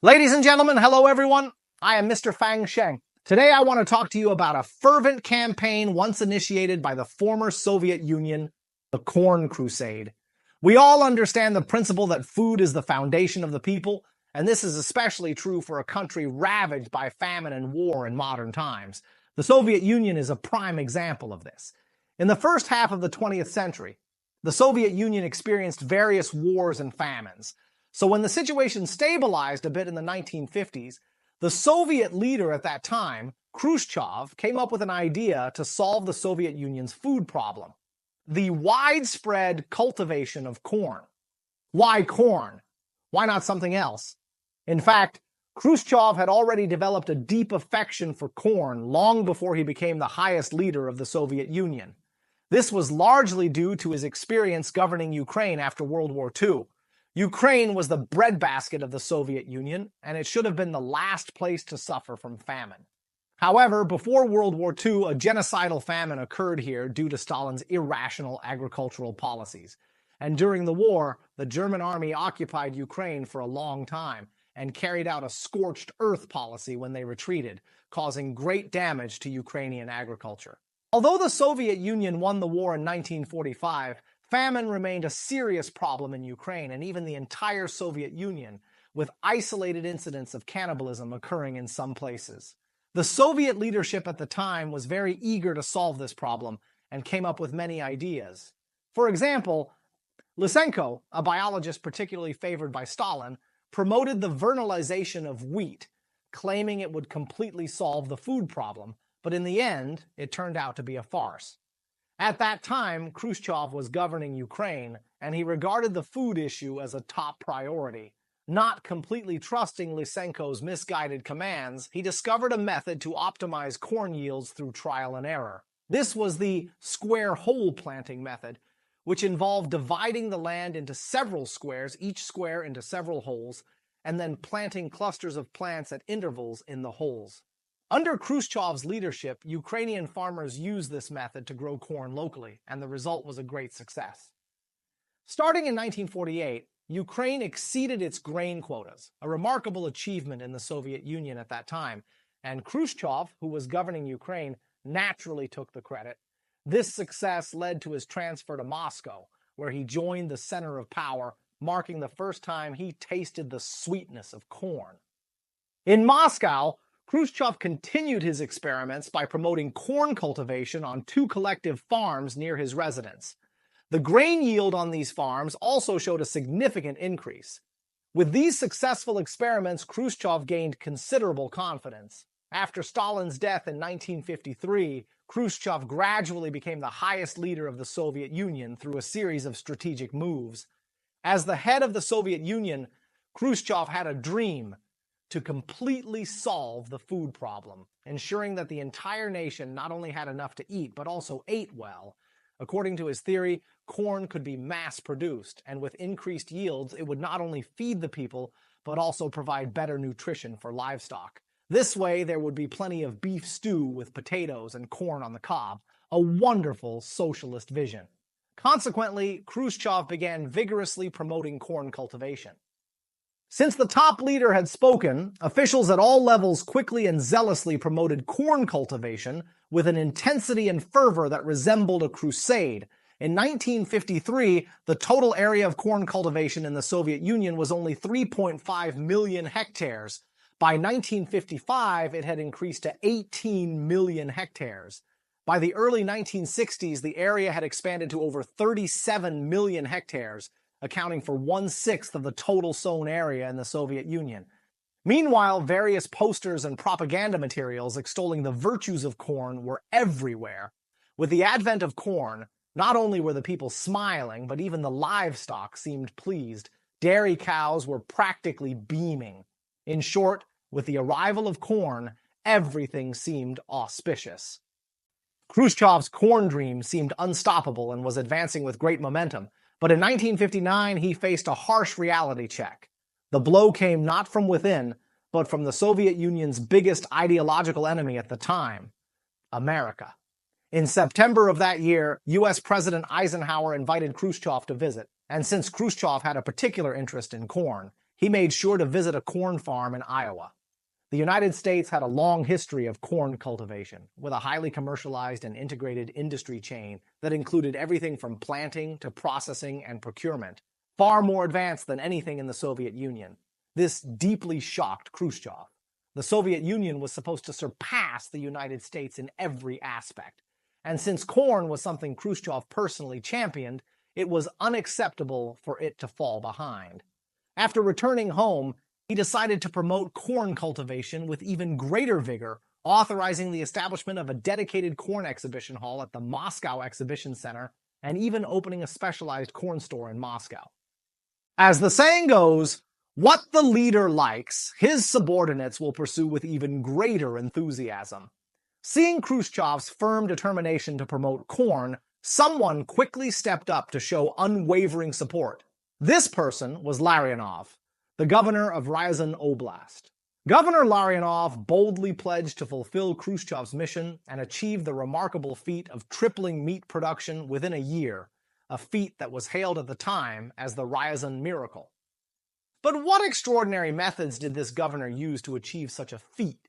Ladies and gentlemen, hello everyone. I am Mr. Fang Sheng. Today I want to talk to you about a fervent campaign once initiated by the former Soviet Union, the Corn Crusade. We all understand the principle that food is the foundation of the people, and this is especially true for a country ravaged by famine and war in modern times. The Soviet Union is a prime example of this. In the first half of the 20th century, the Soviet Union experienced various wars and famines. So when the situation stabilized a bit in the 1950s, the Soviet leader at that time, Khrushchev, came up with an idea to solve the Soviet Union's food problem: the widespread cultivation of corn. Why corn? Why not something else? In fact, Khrushchev had already developed a deep affection for corn long before he became the highest leader of the Soviet Union. This was largely due to his experience governing Ukraine after World War II. Ukraine was the breadbasket of the Soviet Union, and it should have been the last place to suffer from famine. However, before World War II, a genocidal famine occurred here due to Stalin's irrational agricultural policies. And during the war, the German army occupied Ukraine for a long time and carried out a scorched earth policy when they retreated, causing great damage to Ukrainian agriculture. Although the Soviet Union won the war in 1945, famine remained a serious problem in Ukraine and even the entire Soviet Union, with isolated incidents of cannibalism occurring in some places. The Soviet leadership at the time was very eager to solve this problem and came up with many ideas. For example, Lysenko, a biologist particularly favored by Stalin, promoted the vernalization of wheat, claiming it would completely solve the food problem, but in the end, it turned out to be a farce. At that time, Khrushchev was governing Ukraine, and he regarded the food issue as a top priority. Not completely trusting Lysenko's misguided commands, he discovered a method to optimize corn yields through trial and error. This was the square hole planting method, which involved dividing the land into several squares, each square into several holes, and then planting clusters of plants at intervals in the holes. Under Khrushchev's leadership, Ukrainian farmers used this method to grow corn locally, and the result was a great success. Starting in 1948, Ukraine exceeded its grain quotas, a remarkable achievement in the Soviet Union at that time, and Khrushchev, who was governing Ukraine, naturally took the credit. This success led to his transfer to Moscow, where he joined the center of power, marking the first time he tasted the sweetness of corn. In Moscow, Khrushchev continued his experiments by promoting corn cultivation on 2 collective farms near his residence. The grain yield on these farms also showed a significant increase. With these successful experiments, Khrushchev gained considerable confidence. After Stalin's death in 1953, Khrushchev gradually became the highest leader of the Soviet Union through a series of strategic moves. As the head of the Soviet Union, Khrushchev had a dream: to completely solve the food problem, ensuring that the entire nation not only had enough to eat, but also ate well. According to his theory, corn could be mass-produced, and with increased yields, it would not only feed the people, but also provide better nutrition for livestock. This way, there would be plenty of beef stew with potatoes and corn on the cob, a wonderful socialist vision. Consequently, Khrushchev began vigorously promoting corn cultivation. Since the top leader had spoken, officials at all levels quickly and zealously promoted corn cultivation with an intensity and fervor that resembled a crusade. In 1953, the total area of corn cultivation in the Soviet Union was only 3.5 million hectares. By 1955, it had increased to 18 million hectares. By the early 1960s, the area had expanded to over 37 million hectares, accounting for 1/6 of the total sown area in the Soviet Union. Meanwhile, various posters and propaganda materials extolling the virtues of corn were everywhere. With the advent of corn, not only were the people smiling, but even the livestock seemed pleased. Dairy cows were practically beaming. In short, with the arrival of corn, everything seemed auspicious. Khrushchev's corn dream seemed unstoppable and was advancing with great momentum. But in 1959, he faced a harsh reality check. The blow came not from within, but from the Soviet Union's biggest ideological enemy at the time, America. In September of that year, U.S. President Eisenhower invited Khrushchev to visit, and since Khrushchev had a particular interest in corn, he made sure to visit a corn farm in Iowa. The United States had a long history of corn cultivation, with a highly commercialized and integrated industry chain that included everything from planting to processing and procurement, far more advanced than anything in the Soviet Union. This deeply shocked Khrushchev. The Soviet Union was supposed to surpass the United States in every aspect. And since corn was something Khrushchev personally championed, it was unacceptable for it to fall behind. After returning home, he decided to promote corn cultivation with even greater vigor, authorizing the establishment of a dedicated corn exhibition hall at the Moscow Exhibition Center and even opening a specialized corn store in Moscow. As the saying goes, what the leader likes, his subordinates will pursue with even greater enthusiasm. Seeing Khrushchev's firm determination to promote corn, someone quickly stepped up to show unwavering support. This person was Lifeano, the governor of Ryazan Oblast. Governor Lifeano boldly pledged to fulfill Khrushchev's mission and achieve the remarkable feat of tripling meat production within a year, a feat that was hailed at the time as the Ryazan miracle. But what extraordinary methods did this governor use to achieve such a feat?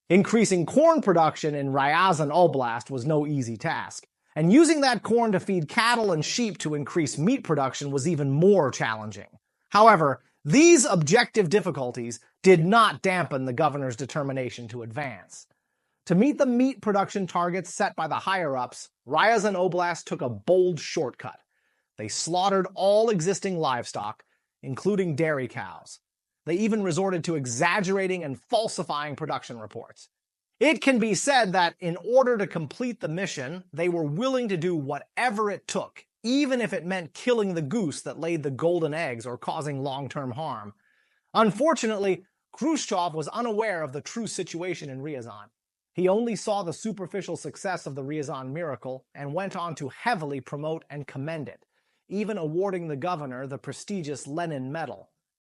Increasing corn production in Ryazan Oblast was no easy task, and using that corn to feed cattle and sheep to increase meat production was even more challenging. However, these objective difficulties did not dampen the governor's determination to advance. To meet the meat production targets set by the higher-ups, Ryazan Oblast took a bold shortcut. They slaughtered all existing livestock, including dairy cows. They even resorted to exaggerating and falsifying production reports. It can be said that in order to complete the mission, they were willing to do whatever it took, even if it meant killing the goose that laid the golden eggs or causing long-term harm. Unfortunately, Khrushchev was unaware of the true situation in Ryazan. He only saw the superficial success of the Ryazan miracle and went on to heavily promote and commend it, even awarding the governor the prestigious Lenin Medal.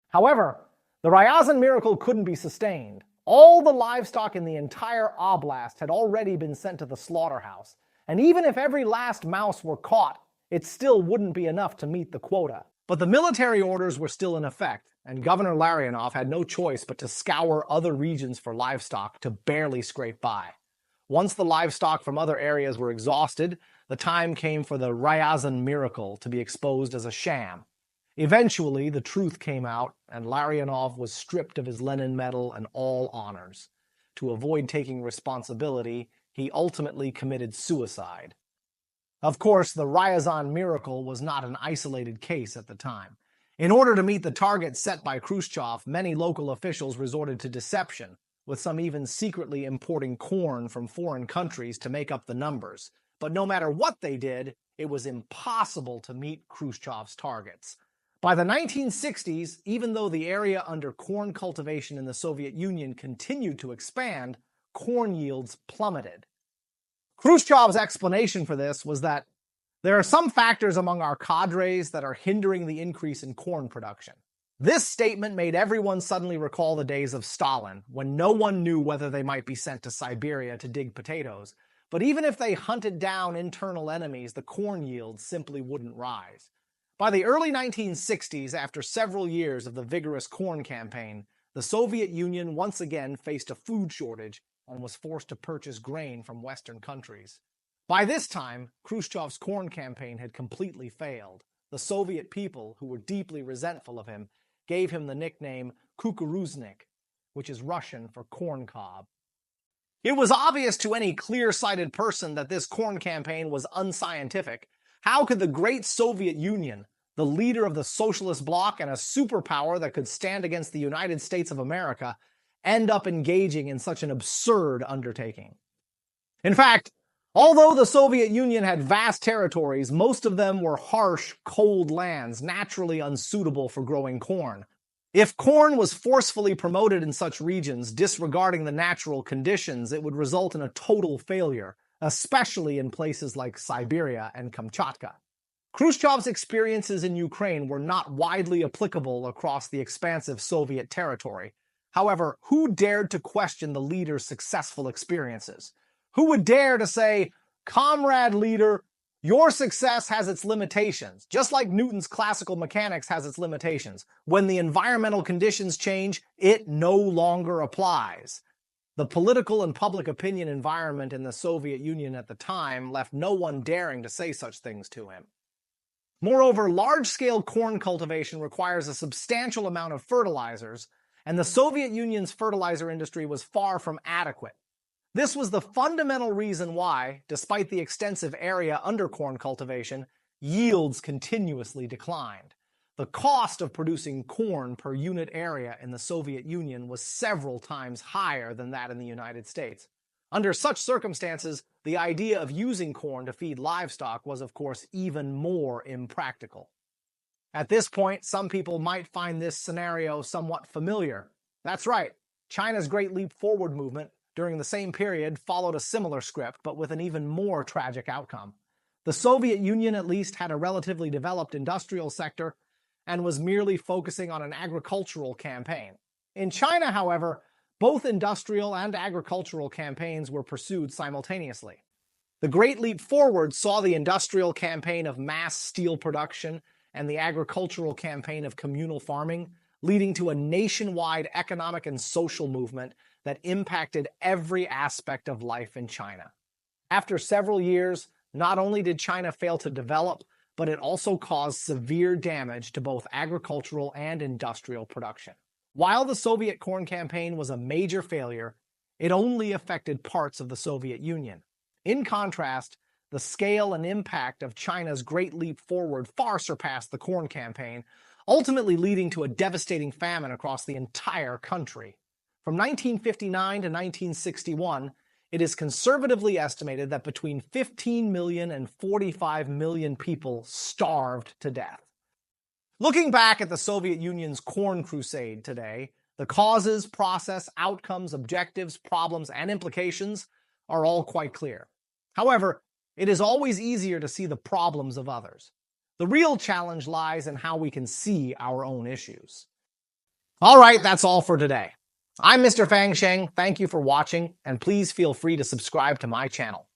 However, the Ryazan miracle couldn't be sustained. All the livestock in the entire oblast had already been sent to the slaughterhouse, and even if every last mouse were caught, it still wouldn't be enough to meet the quota. But the military orders were still in effect, and Governor Lifeano had no choice but to scour other regions for livestock to barely scrape by. Once the livestock from other areas were exhausted, the time came for the Ryazan miracle to be exposed as a sham. Eventually, the truth came out, and Lifeano was stripped of his Lenin Medal and all honors. To avoid taking responsibility, he ultimately committed suicide. Of course, the Ryazan miracle was not an isolated case at the time. In order to meet the target set by Khrushchev, many local officials resorted to deception, with some even secretly importing corn from foreign countries to make up the numbers. But no matter what they did, it was impossible to meet Khrushchev's targets. By the 1960s, even though the area under corn cultivation in the Soviet Union continued to expand, corn yields plummeted. Khrushchev's explanation for this was that there are some factors among our cadres that are hindering the increase in corn production. This statement made everyone suddenly recall the days of Stalin, when no one knew whether they might be sent to Siberia to dig potatoes. But even if they hunted down internal enemies, the corn yields simply wouldn't rise. By the early 1960s, after several years of the vigorous corn campaign, the Soviet Union once again faced a food shortage and was forced to purchase grain from Western countries. By this time, Khrushchev's corn campaign had completely failed. The Soviet people, who were deeply resentful of him, gave him the nickname Kukuruznik, which is Russian for corn cob. It was obvious to any clear-sighted person that this corn campaign was unscientific. How could the great Soviet Union, the leader of the socialist bloc and a superpower that could stand against the United States of America, end up engaging in such an absurd undertaking? In fact, although the Soviet Union had vast territories, most of them were harsh, cold lands, naturally unsuitable for growing corn. If corn was forcefully promoted in such regions, disregarding the natural conditions, it would result in a total failure, especially in places like Siberia and Kamchatka. Khrushchev's experiences in Ukraine were not widely applicable across the expansive Soviet territory. However, who dared to question the leader's successful experiences? Who would dare to say, "Comrade leader, Your success has its limitations, just like Newton's classical mechanics has its limitations. When the environmental conditions change, it no longer applies. The political and public opinion environment in the Soviet Union at the time left no one daring to say such things to him. Moreover, large-scale corn cultivation requires a substantial amount of fertilizers, and the Soviet Union's fertilizer industry was far from adequate. This was the fundamental reason why, despite the extensive area under corn cultivation, yields continuously declined. The cost of producing corn per unit area in the Soviet Union was several times higher than that in the United States. Under such circumstances, the idea of using corn to feed livestock was, of course, even more impractical. At this point, some people might find this scenario somewhat familiar. That's right, China's Great Leap Forward movement during the same period followed a similar script, but with an even more tragic outcome. The Soviet Union at least had a relatively developed industrial sector and was merely focusing on an agricultural campaign. In China, however, both industrial and agricultural campaigns were pursued simultaneously. The Great Leap Forward saw the industrial campaign of mass steel production and the agricultural campaign of communal farming, leading to a nationwide economic and social movement that impacted every aspect of life in China. After several years, not only did China fail to develop, but it also caused severe damage to both agricultural and industrial production. While the Soviet corn campaign was a major failure, it only affected parts of the Soviet Union. In contrast, the scale and impact of China's Great Leap Forward far surpassed the corn campaign, ultimately leading to a devastating famine across the entire country. From 1959 to 1961, it is conservatively estimated that between 15 million and 45 million people starved to death. Looking back at the Soviet Union's corn crusade today, the causes, process, outcomes, objectives, problems, and implications are all quite clear. However, it is always easier to see the problems of others. The real challenge lies in how we can see our own issues. All right, that's all for today. I'm Mr. Fang Sheng. Thank you for watching, and please feel free to subscribe to my channel.